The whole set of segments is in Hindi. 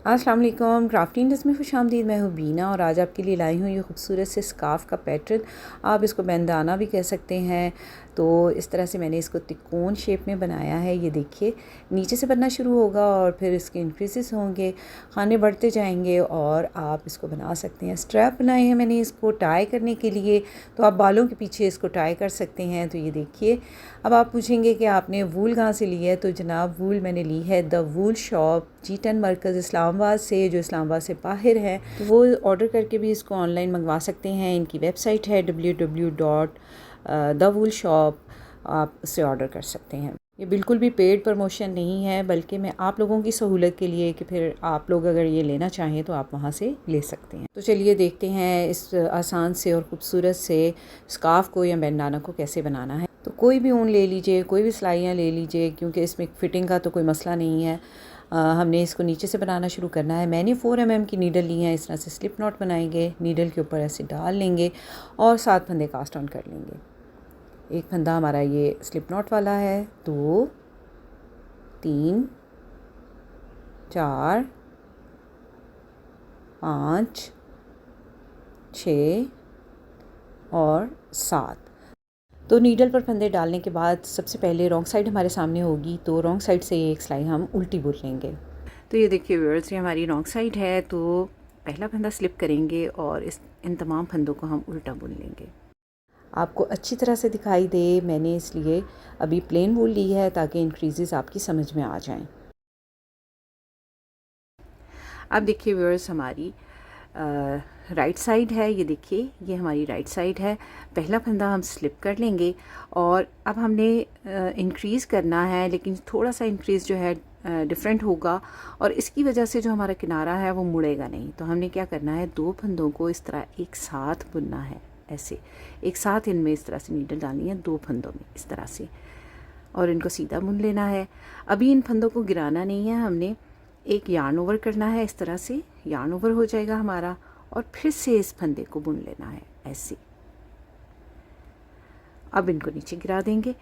अस्सलाम वालेकुम, क्राफ्टिंग में खुशामदीद। मैं हूँ बीना और आज आपके लिए लाई हूँ ये खूबसूरत से स्कार्फ़ का पैटर्न। आप इसको बैंदाना भी कह सकते हैं। तो इस तरह से मैंने इसको त्रिकोण शेप में बनाया है। ये देखिए, नीचे से बनना शुरू होगा और फिर इसके इंक्रीजेस होंगे, खाने बढ़ते जाएंगे और आप इसको बना सकते हैं। स्ट्रैप बनाए हैं मैंने इसको टाई करने के लिए, तो आप बालों के पीछे इसको टाई कर सकते हैं। तो ये देखिए, अब आप पूछेंगे कि आपने वूल कहाँ से ली है, तो जनाब वूल मैंने ली है द वूल शॉप G10 मरकज़ इस्लामाबाद से, जो इस्लामाबाद से बाहर है। तो वो ऑर्डर करके भी इसको ऑनलाइन मंगवा सकते हैं। इनकी वेबसाइट है www.thewoolshop, आप उससे ऑर्डर कर सकते हैं। ये बिल्कुल भी पेड प्रमोशन नहीं है, बल्कि मैं आप लोगों की सहूलत के लिए कि फिर आप लोग अगर ये लेना चाहें तो आप वहाँ से ले सकते हैं। तो चलिए देखते हैं इस आसान से और ख़ूबसूरत से स्कार्फ़ को या बैंडाना को कैसे बनाना है। तो कोई भी ऊन ले लीजिए, कोई भी सिलाइयाँ ले लीजिए, क्योंकि इसमें फ़िटिंग का तो कोई मसला नहीं है। हमने इसको नीचे से बनाना शुरू करना है। मैंने 4 mm की नीडल ली है। इस तरह से स्लिप नॉट बनाएंगे, नीडल के ऊपर ऐसे डाल लेंगे और 7 फंदे कास्ट ऑन कर लेंगे। एक फंदा हमारा ये स्लिप नॉट वाला है, 2 3 4 5 6 और 7। तो नीडल पर फंदे डालने के बाद सबसे पहले रॉन्ग साइड हमारे सामने होगी, तो रॉन्ग साइड से एक सिलाई हम उल्टी बुन लेंगे। तो ये देखिए व्यूअर्स, ये हमारी रॉन्ग साइड है। तो पहला फंदा स्लिप करेंगे और इन तमाम फंदों को हम उल्टा बुन लेंगे। आपको अच्छी तरह से दिखाई दे, मैंने इसलिए अभी प्लेन वूल ली है ताकि इंक्रीजेस आपकी समझ में आ जाएं। अब देखिए व्यूअर्स, हमारी राइट साइड है। ये देखिए, ये हमारी राइट साइड है। पहला फंदा हम स्लिप कर लेंगे और अब हमने इंक्रीज़ करना है, लेकिन थोड़ा सा इंक्रीज़ जो है डिफरेंट होगा और इसकी वजह से जो हमारा किनारा है वो मुड़ेगा नहीं। तो हमने क्या करना है, 2 फंदों को इस तरह एक साथ बुनना है। ऐसे एक साथ इनमें इस तरह से नीडल डालनी है 2 फंदों में इस तरह से, और इनको सीधा बुन लेना है। अभी इन फंदों को गिराना नहीं है, हमने एक यार्न ओवर करना है। इस तरह से यार्न ओवर हो जाएगा हमारा और फिर से इस फंदे को बुन लेना है ऐसे। अब इनको नीचे गिरा देंगे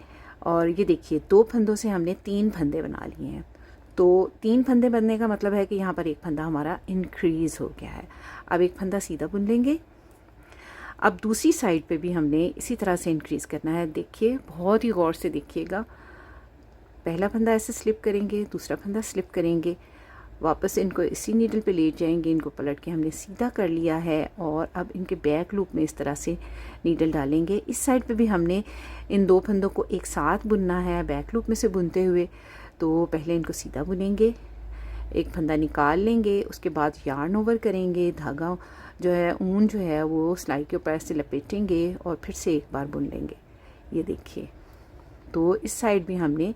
और ये देखिए, 2 फंदों से हमने 3 फंदे बना लिए हैं। तो 3 फंदे बनने का मतलब है कि यहाँ पर एक फंदा हमारा इंक्रीज़ हो गया है। अब एक फंदा सीधा बुन लेंगे। अब दूसरी साइड पे भी हमने इसी तरह से इंक्रीज़ करना है। देखिए, बहुत ही गौर से देखिएगा। पहला फंदा ऐसे स्लिप करेंगे, दूसरा फंदा स्लिप करेंगे, वापस इनको इसी नीडल पे लेट जाएंगे। इनको पलट के हमने सीधा कर लिया है और अब इनके बैक लूप में इस तरह से नीडल डालेंगे। इस साइड पे भी हमने इन 2 फंदों को एक साथ बुनना है बैक लूप में से बुनते हुए। तो पहले इनको सीधा बुनेंगे, एक फंदा निकाल लेंगे, उसके बाद यार्न ओवर करेंगे, धागा जो है, ऊन जो है वो सिलाई के ऊपर ऐसे लपेटेंगे और फिर से एक बार बुन लेंगे। ये देखिए, तो इस साइड भी हमने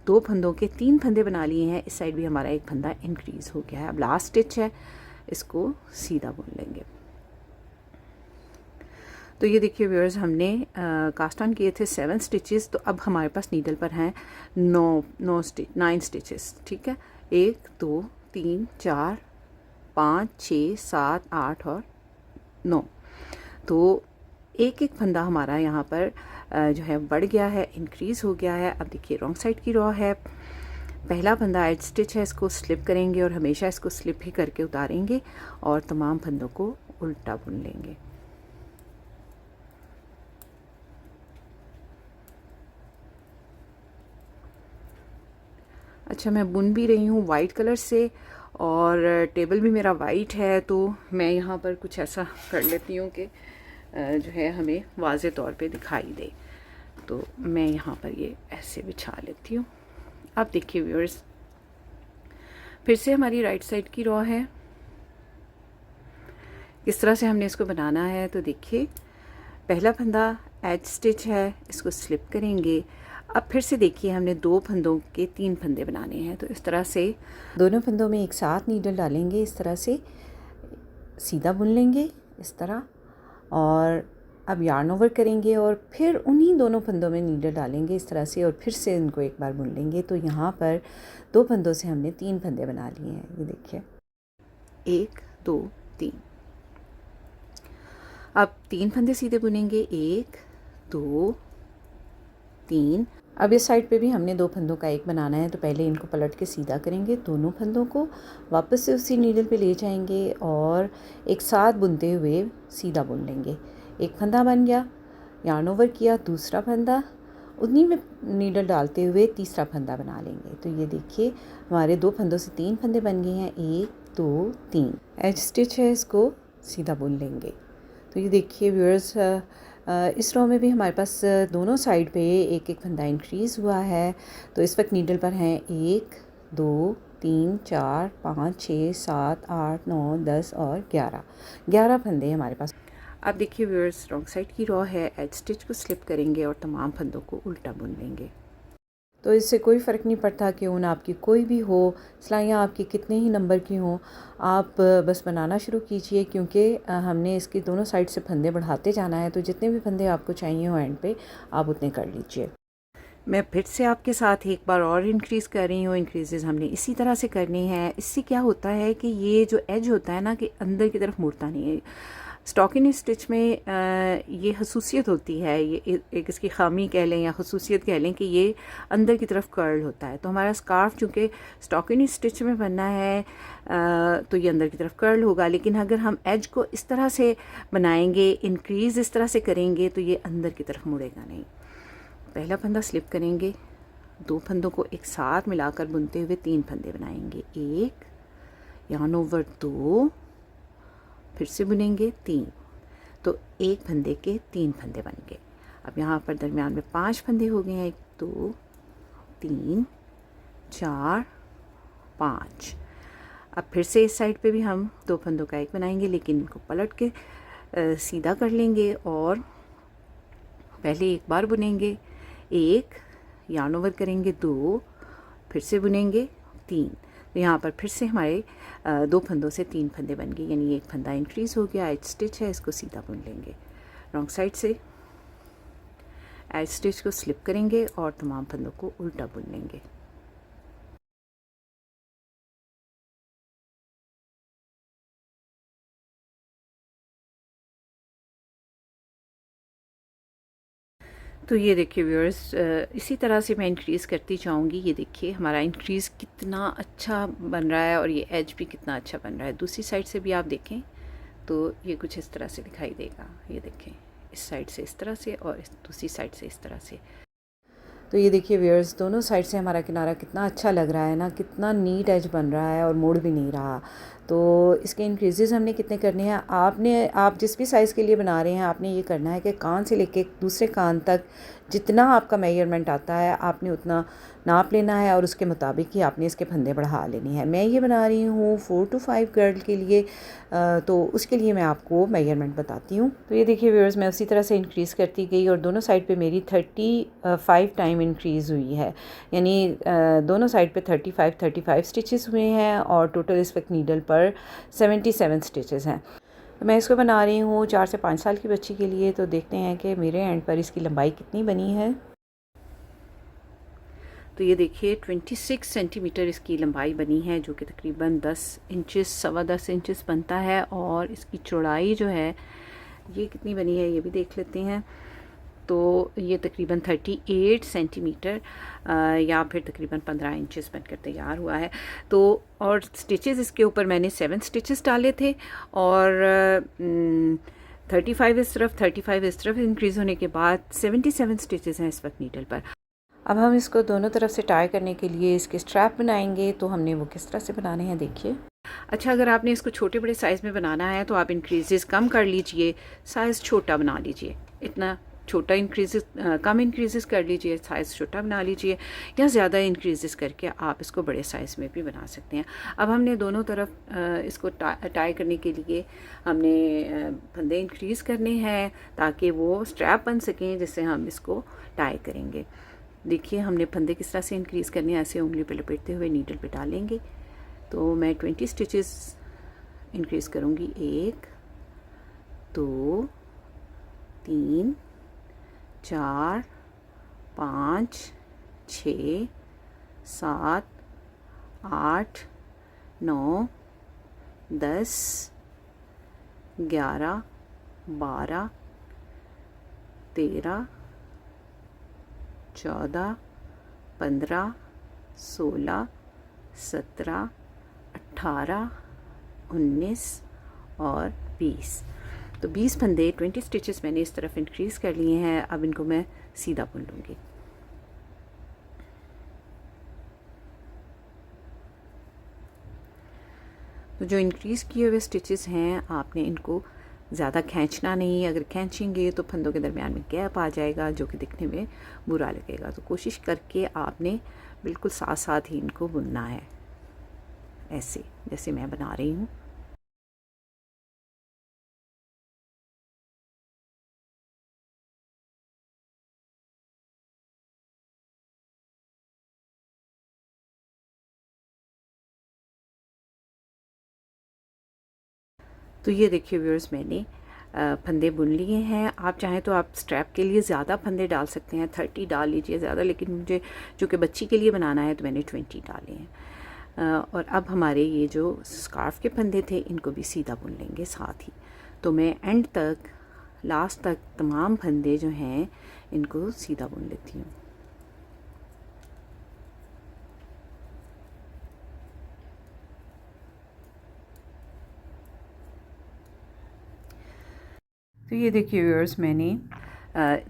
2 फंदों के 3 फंदे बना लिए हैं। इस साइड भी हमारा एक फंदा इंक्रीज़ हो गया है। अब लास्ट स्टिच है, इसको सीधा बुन लेंगे। तो ये देखिए व्यूअर्स, हमने कास्ट ऑन किए थे 7 स्टिचेस, तो अब हमारे पास नीडल पर हैं 9 स्टिचेस। ठीक है, 1 2 3 4 5 6 7 8 और 9। तो एक एक फंदा हमारा यहाँ पर जो है बढ़ गया है, इंक्रीज़ हो गया है। अब देखिए, रॉन्ग साइड की रॉ है। पहला फंदा एड स्टिच है, इसको स्लिप करेंगे और हमेशा इसको स्लिप ही करके उतारेंगे और तमाम फंदों को उल्टा बुन लेंगे। अच्छा, मैं बुन भी रही हूँ वाइट कलर से और टेबल भी मेरा वाइट है, तो मैं यहाँ पर कुछ ऐसा कर लेती हूँ कि जो है हमें वाज़े तौर पे दिखाई दे। तो मैं यहाँ पर ये ऐसे बिछा लेती हूँ। अब देखिए व्यूअर्स, फिर से हमारी राइट साइड की रॉ है। किस तरह से हमने इसको बनाना है, तो देखिए, पहला फंदा एज स्टिच है, इसको स्लिप करेंगे। अब फिर से देखिए, हमने 2 फंदों के 3 फंदे बनाने हैं। तो इस तरह से दोनों फंदों में एक साथ नीडल डालेंगे, इस तरह से सीधा बुन लेंगे इस तरह, और अब यार्न ओवर करेंगे और फिर उन्हीं दोनों फंदों में नीडल डालेंगे इस तरह से और फिर से इनको एक बार बुन लेंगे। तो यहाँ पर 2 फंदों से हमने 3 फंदे बना लिए हैं। ये देखिए, 1 2 3। अब 3 फंदे सीधे बुनेंगे, 1 2 3 अब इस साइड पे भी हमने 2 फंदों का एक बनाना है, तो पहले इनको पलट के सीधा करेंगे, दोनों फंदों को वापस से उसी नीडल पे ले जाएंगे और एक साथ बुनते हुए सीधा बुन लेंगे। एक फंदा बन गया, यार्न ओवर किया, दूसरा फंदा, उन्हीं में नीडल डालते हुए तीसरा फंदा बना लेंगे। तो ये देखिए हमारे 2 फंदों से 3 फंदे बन गए हैं, 1 2 3। एज स्टिच है, इसको सीधा बुन लेंगे। तो ये देखिए व्यूअर्स, इस रो में भी हमारे पास दोनों साइड पे एक एक फंदा इंक्रीज़ हुआ है। तो इस वक्त नीडल पर हैं 1 2 3 4 5 6 7 8 9 10 और 11 फंदे हमारे पास। अब देखिए व्यूअर्स, रॉन्ग साइड की रो है, एज स्टिच को स्लिप करेंगे और तमाम फंदों को उल्टा बुन लेंगे। तो इससे कोई फ़र्क नहीं पड़ता कि ऊन आपकी कोई भी हो, सिलाइयाँ आपकी कितने ही नंबर की हों, आप बस बनाना शुरू कीजिए, क्योंकि हमने इसकी दोनों साइड से फंदे बढ़ाते जाना है। तो जितने भी फंदे आपको चाहिए हो एंड पे आप उतने कर लीजिए। मैं फिर से आपके साथ एक बार और इंक्रीज़ कर रही हूँ। इंक्रीज़ हमने इसी तरह से करनी है। इससे क्या होता है कि ये जो एज होता है ना, कि अंदर की तरफ मुड़ता नहीं है। स्टॉकिंग स्टिच में ये खसूसियत होती है, ये एक इसकी खामी कह लें या खसूसियत कह लें, कि ये अंदर की तरफ कर्ल होता है। तो हमारा स्कार्फ चूँकि स्टॉकिंग स्टिच में बनना है, तो ये अंदर की तरफ कर्ल होगा। लेकिन अगर हम एज को इस तरह से बनाएंगे, इंक्रीज़ इस तरह से करेंगे, तो ये अंदर की तरफ मुड़ेगा नहीं। पहला फंदा स्लिप करेंगे, 2 फंदों को एक साथ मिलाकर बुनते हुए 3 फंदे बनाएंगे, 1 यार्न ओवर 2, फिर से बुनेंगे 3, तो एक फंदे के 3 फंदे बन गए। अब यहाँ पर दरमियान में 5 फंदे हो गए हैं, 1 2 3 4 5। अब फिर से इस साइड पे भी हम 2 फंदों का एक बनाएंगे, लेकिन इनको पलट के सीधा कर लेंगे और पहले एक बार बुनेंगे, 1 यार्न ओवर करेंगे, 2, फिर से बुनेंगे 3। तो यहाँ पर फिर से हमारे 2 फंदों से 3 फंदे बन गए, यानी एक फंदा इंक्रीज़ हो गया। एज स्टिच है, इसको सीधा बुन लेंगे। रॉन्ग साइड से एज स्टिच को स्लिप करेंगे और तमाम फंदों को उल्टा बुन लेंगे। तो ये देखिए व्यूअर्स, इसी तरह से मैं इंक्रीज़ करती जाऊँगी। ये देखिए हमारा इंक्रीज़ कितना अच्छा बन रहा है और ये एज भी कितना अच्छा बन रहा है। दूसरी साइड से भी आप देखें तो ये कुछ इस तरह से दिखाई देगा। ये देखें, इस साइड से इस तरह से और दूसरी साइड से इस तरह से। तो ये देखिए व्यूअर्स, दोनों साइड से हमारा किनारा कितना अच्छा लग रहा है ना, कितना नीट एज बन रहा है और मुड़ भी नहीं रहा। तो इसके इंक्रीजेस हमने कितने करने हैं, आप जिस भी साइज़ के लिए बना रहे हैं, आपने ये करना है कि कान से लेके दूसरे कान तक जितना आपका मेजरमेंट आता है आपने उतना नाप लेना है और उसके मुताबिक ही आपने इसके फंदे बढ़ा लेने हैं। मैं ये बना रही हूँ 4 to 5 गर्ल के लिए, तो उसके लिए मैं आपको मेजरमेंट बताती हूँ। तो ये देखिए व्यूअर्स, मैं उसी तरह से इंक्रीज़ करती गई और दोनों साइड पे मेरी 35 टाइम इंक्रीज़ हुई है, यानी दोनों साइड पे 35 स्टिचेस हुए हैं और टोटल इस वक्त नीडल पर 77 स्टिचेस हैं। तो मैं इसको बना रही हूँ 4 से 5 साल की बच्ची के लिए। तो देखते हैं कि मेरे एंड पर इसकी लंबाई कितनी बनी है। तो ये देखिए 26 सेंटीमीटर इसकी लंबाई बनी है, जो कि तकरीबन 10 इंचेस, 10.25 इंचेस बनता है। और इसकी चौड़ाई जो है ये कितनी बनी है ये भी देख लेते हैं। तो ये तकरीबन 38 सेंटीमीटर या फिर तकरीबन 15 इंचेस बनकर तैयार हुआ है। तो और स्टिचेस इसके ऊपर मैंने 7 स्टिचेस डाले थे और 35 इस तरफ इंक्रीज़ होने के बाद 77 स्टिचेस हैं इस वक्त नीडल पर। अब हम इसको दोनों तरफ से टाई करने के लिए इसके स्ट्रैप बनाएंगे। तो हमने वो किस तरह से बनाने हैं देखिए। अच्छा, अगर आपने इसको छोटे बड़े साइज़ में बनाना है तो आप इंक्रीजेस कम कर लीजिए, साइज़ छोटा बना लीजिए। इतना छोटा इंक्रीजेस कम इंक्रीजेस कर लीजिए, साइज़ छोटा बना लीजिए, या ज़्यादा इंक्रीजेस करके आप इसको बड़े साइज़ में भी बना सकते हैं। अब हमने दोनों तरफ इसको टाई करने के लिए हमने फंदे इंक्रीज़ करने हैं ताकि वो स्ट्रैप बन सकें, जिससे हम इसको टाई करेंगे। देखिए हमने फंदे किस तरह से इंक्रीज़ करने हैं, ऐसे उंगली पे लपेटते हुए नीडल पे डालेंगे। तो मैं 20 स्टिचेस इंक्रीज़ करूँगी, 1 2 3 4 5 6 7 8 9 10 11 12 13 14 15, 16, 17, 18, 19 और 20। तो 20 फंदे 20 स्टिचेस मैंने इस तरफ इंक्रीज़ कर लिए हैं। अब इनको मैं सीधा बुन लूँगी। तो जो इंक्रीज़ किए हुए स्टिचेस हैं आपने इनको ज़्यादा खींचना नहीं। अगर खींचेंगे तो फंदों के दरमियान में गैप आ जाएगा जो कि दिखने में बुरा लगेगा। तो कोशिश करके आपने बिल्कुल साथ साथ ही इनको बुनना है, ऐसे जैसे मैं बना रही हूँ। तो ये देखिए व्यूअर्स, मैंने फंदे बुन लिए हैं। आप चाहें तो आप स्ट्रैप के लिए ज़्यादा फंदे डाल सकते हैं, 30 डाल लीजिए ज़्यादा, लेकिन मुझे जो कि बच्ची के लिए बनाना है तो मैंने 20 डाले हैं। और अब हमारे ये जो स्कार्फ़ के फंदे थे इनको भी सीधा बुन लेंगे साथ ही। तो मैं एंड तक, लास्ट तक तमाम फंदे जो हैं इनको सीधा बुन लेती हूँ। तो ये देखिए व्यूअर्स, मैंने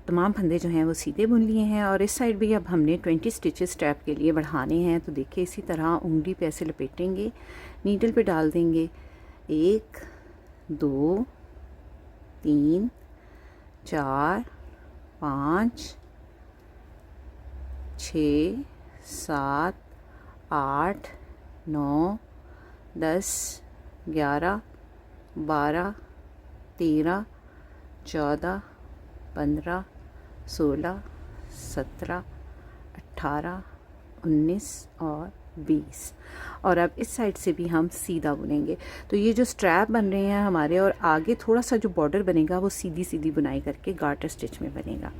तमाम फंदे जो हैं वो सीधे बुन लिए हैं। और इस साइड भी अब हमने 20 स्टिचेस स्ट्रैप के लिए बढ़ाने हैं। तो देखिए इसी तरह उंगली पे ऐसे लपेटेंगे, नीडल पे डाल देंगे। 1, 2, 3, 4, 5, 6, 7, 8, 9, 10, 11, 12, 13, 14, 15, 16, 17, 18, 19 और 20। और अब इस साइड से भी हम सीधा बुनेंगे। तो ये जो स्ट्रैप बन रहे हैं हमारे, और आगे थोड़ा सा जो बॉर्डर बनेगा वो सीधी सीधी बुनाई करके गार्टर स्टिच में बनेगा।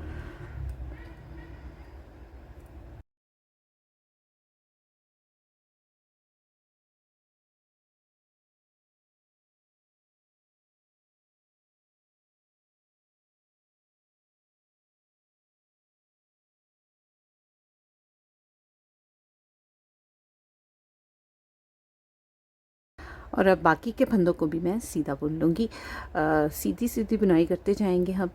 और अब बाकी के फंदों को भी मैं सीधा बुन लूँगी। सीधी सीधी बुनाई करते जाएंगे हम।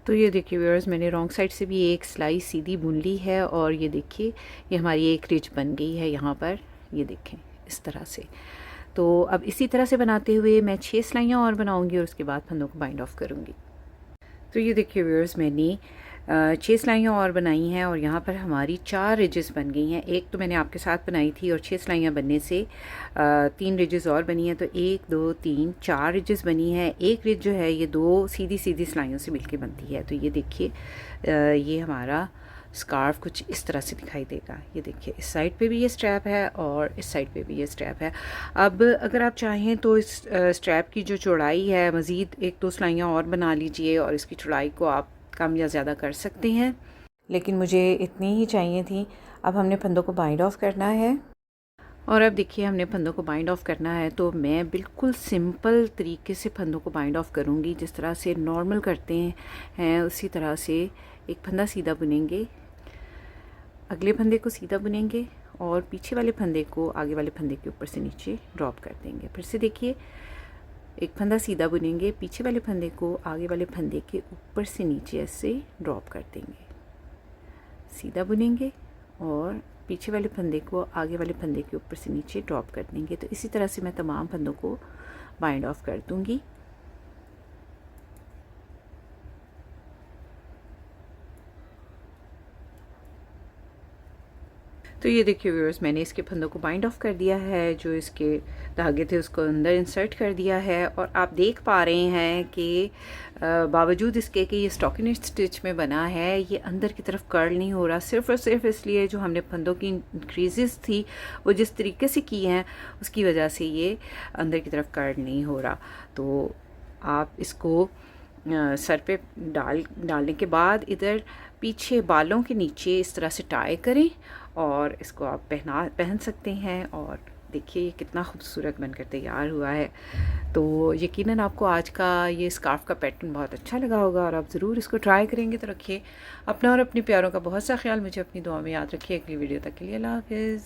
तो ये देखिए व्यूअर्स, मैंने रॉन्ग साइड से भी एक सिलाई सीधी बुन ली है। और ये देखिए ये हमारी एक रिज बन गई है यहाँ पर, ये देखें इस तरह से। तो अब इसी तरह से बनाते हुए मैं 6 सिलाइयाँ और बनाऊँगी और उसके बाद फंदों को बाइंड ऑफ करूँगी। तो ये देखिए व्यूअर्स, मैंने 6 सिलाइयाँ और बनाई हैं और यहाँ पर हमारी 4 रिजेस बन गई हैं। एक तो मैंने आपके साथ बनाई थी और 6 सिलाइयाँ बनने से 3 रिजेस और बनी हैं। तो 1, 2, 3, 4 रिजेस बनी है। एक रिज जो है ये 2 सीधी सीधी सिलाइयों से मिलके बनती है। तो ये देखिए ये हमारा स्कार्फ कुछ इस तरह से दिखाई देगा। ये देखिए इस साइड पे भी ये स्ट्रैप है और इस साइड पे भी ये स्ट्रैप है। अब अगर आप चाहें तो इस स्ट्रैप की जो चौड़ाई है मज़ीद 1-2 सिलाइयाँ और बना लीजिए और इसकी चौड़ाई को आप कम या ज़्यादा कर सकते हैं, लेकिन मुझे इतनी ही चाहिए थी। अब हमने फंदों को बाइंड ऑफ करना है। और अब देखिए हमने फंदों को बाइंड ऑफ करना है। तो मैं बिल्कुल सिंपल तरीके से फंदों को बाइंड ऑफ करूँगी, जिस तरह से नॉर्मल करते हैं उसी तरह से। एक फंदा सीधा बुनेंगे, अगले फंदे को सीधा बुनेंगे और पीछे वाले फंदे को आगे वाले फंदे के ऊपर से नीचे ड्रॉप कर देंगे। फिर से देखिए, एक फंदा सीधा बुनेंगे, पीछे वाले फंदे को आगे वाले फंदे के ऊपर से नीचे ऐसे ड्रॉप कर देंगे। सीधा बुनेंगे और पीछे वाले फंदे को आगे वाले फंदे के ऊपर से नीचे ड्रॉप कर देंगे। तो इसी तरह से मैं तमाम फंदों को बाइंड ऑफ कर दूँगी। तो ये देखिए व्यूअर्स, मैंने इसके फंदों को बाइंड ऑफ कर दिया है। जो इसके धागे थे उसको अंदर इंसर्ट कर दिया है। और आप देख पा रहे हैं कि बावजूद इसके कि ये स्टॉकिंग स्टिच में बना है, ये अंदर की तरफ कर्ल नहीं हो रहा। सिर्फ़ और सिर्फ इसलिए जो हमने फंदों की इंक्रीजेस थी वो जिस तरीके से की हैं उसकी वजह से ये अंदर की तरफ कर्ल नहीं हो रहा। तो आप इसको सर पे डालने के बाद इधर पीछे बालों के नीचे इस तरह से टाई करें और इसको आप पहन सकते हैं। और देखिए ये कितना खूबसूरत बनकर तैयार हुआ है। तो यकीनन आपको आज का ये स्कार्फ़ का पैटर्न बहुत अच्छा लगा होगा और आप ज़रूर इसको ट्राई करेंगे। तो रखिए अपना और अपने प्यारों का बहुत सा ख्याल, मुझे अपनी दुआ में याद रखिए। अगली वीडियो तक के लिए अल्लाह हाफ़िज़।